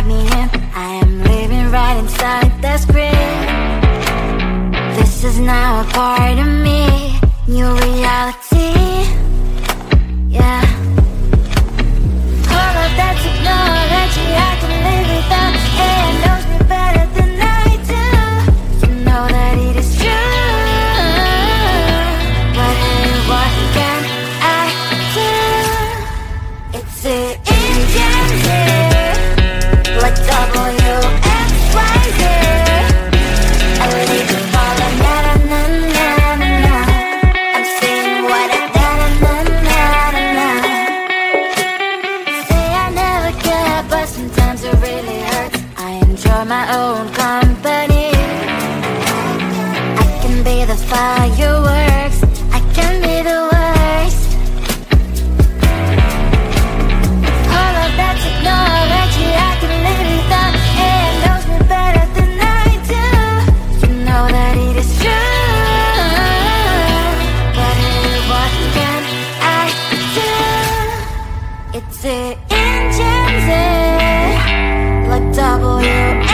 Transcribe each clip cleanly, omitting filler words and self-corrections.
write me in. I am living right inside the script. This is now a part of me, new reality. Yeah. All of that technology I can live without. It knows me better than I do. You know that it is true. But hey, what can I do? It's the engine here, like WXYZ. I leave you falling, na na na na na. I'm saying what I na na na na na. Say I never care, but sometimes it really hurts. I enjoy my own company. I can be the fireworks, I can be the worst. All of that technology I can live without. It knows me better than I do. You know that it is true. But hey, what can I do? It's the engines like WXYZ.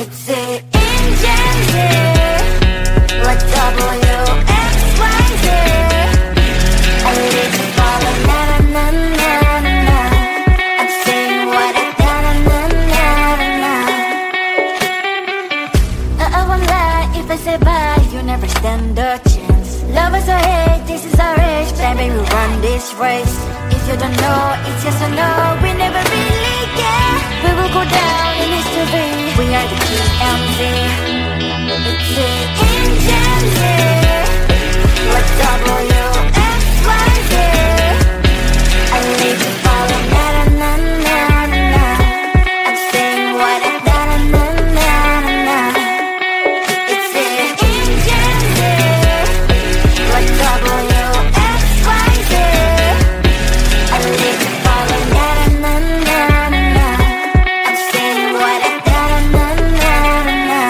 It's the engines like WXYZ. I live to follow, na na na na na. I'm saying what I na na na na na. I won't lie if I say bye, you never stand a chance. Love us or hate, this is our age. Baby, we run this race. If you don't know, it's yes or no. We never really care. We will go down in history. We are the TMZ. It's the engines here, like WXYZ. I leave you falling, na na na na na. I'm saying what I na na na na na. It's the engines here, like WXYZ. I leave you falling, na na na na na. I'm saying what I na na na na na.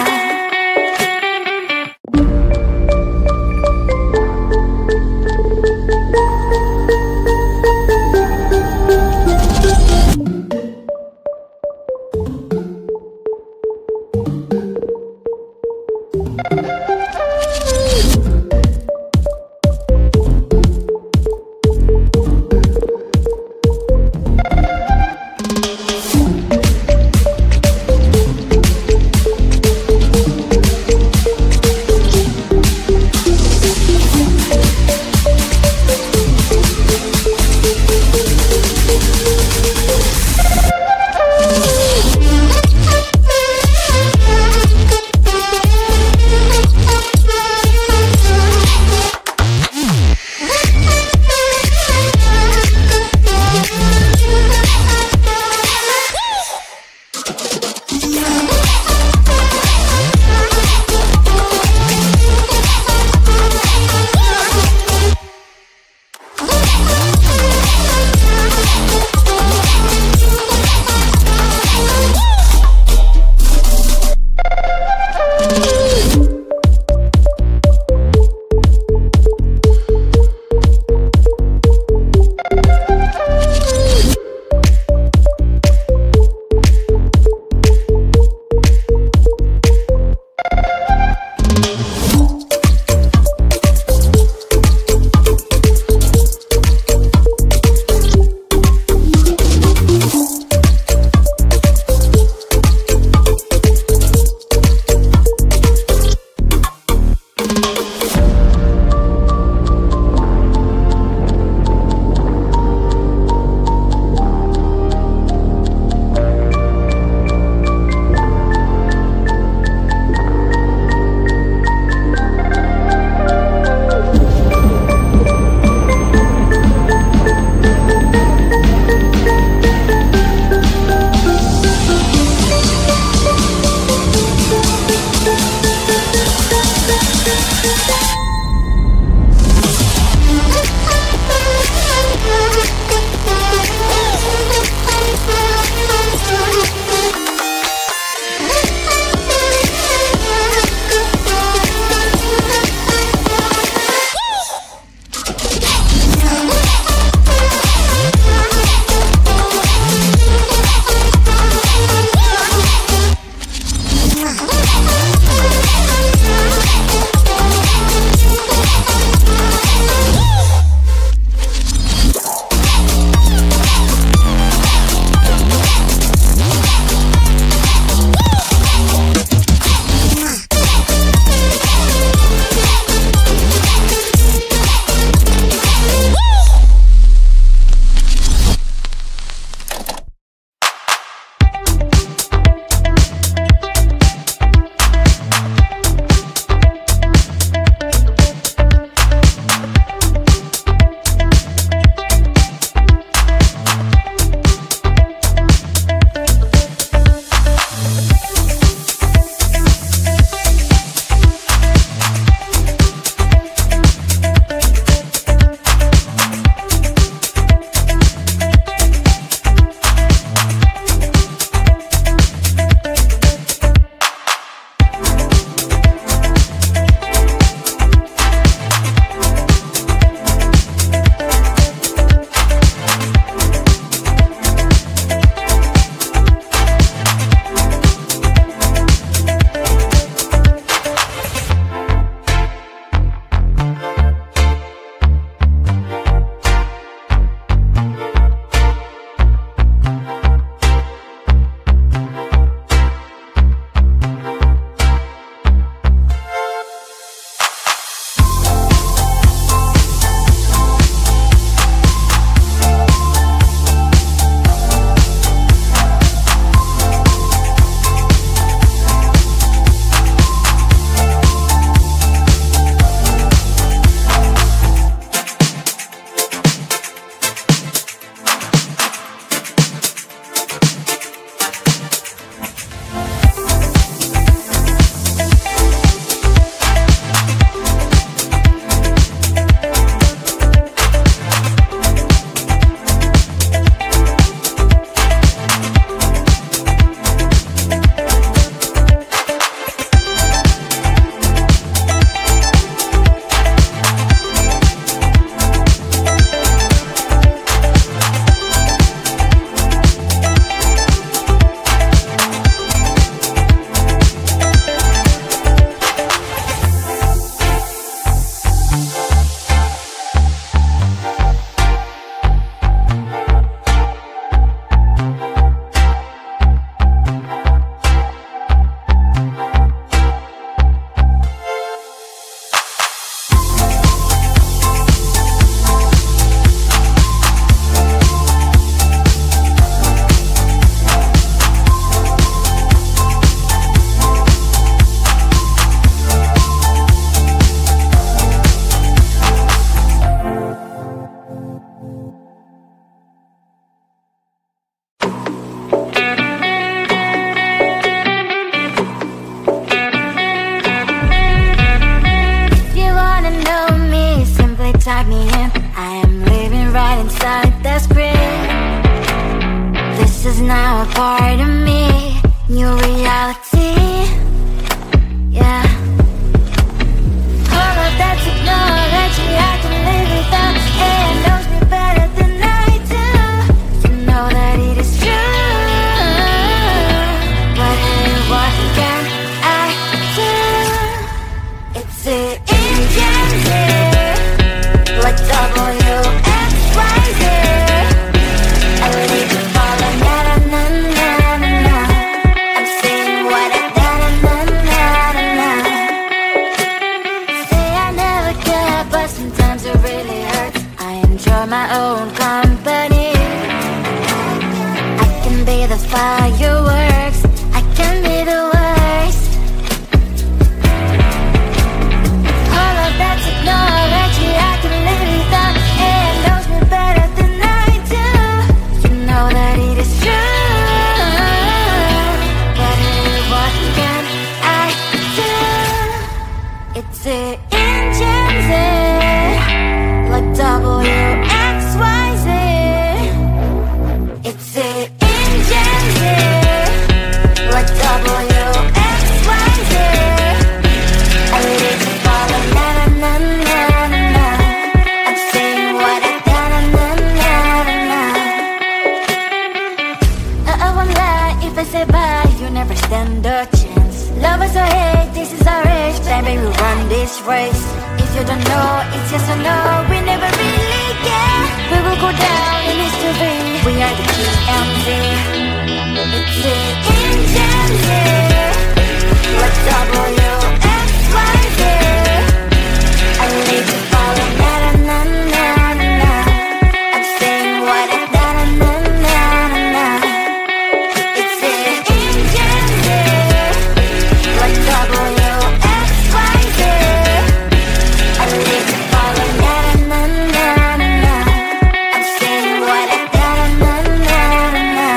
type me in. I am living right inside the script. This is now a part of me, new reality. Yeah. All of that technology I can live without. It knows me better than I do. You know that it is true. But hey, what can I do? It's the engine. Like W-X-Y-Z. I leave you falling, na-na-na-na-na. I'm saying what I na-na-na-na-na. Say I never care, but sometimes it really hurts. I enjoy my own company. I can be the fireworks, I can be the worst. All of that technology I can live without. It knows me better than I do. You know that it is true. But hey, what can I do? It's the engines, like W-X-Y-Z. It's the engines, like W-X-Y-Z. I leave you falling, na-na-na-na-na. I'm saying what I na-na-na-na-na. I won't lie if I say bye, you never stand a chance. Love us or hate, this is our age. Baby, we run this race. If you don't know, it's yes or no. We never really care. We will go down in history. We are the GMZ. It's the engine. What WXYZ. I need to follow na na na na na. I'm saying what I na na na na na. It's the engine. What WXYZ. I need to follow na na na na. I'm saying what I na na na na.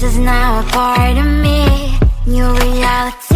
is now a part of me. New reality.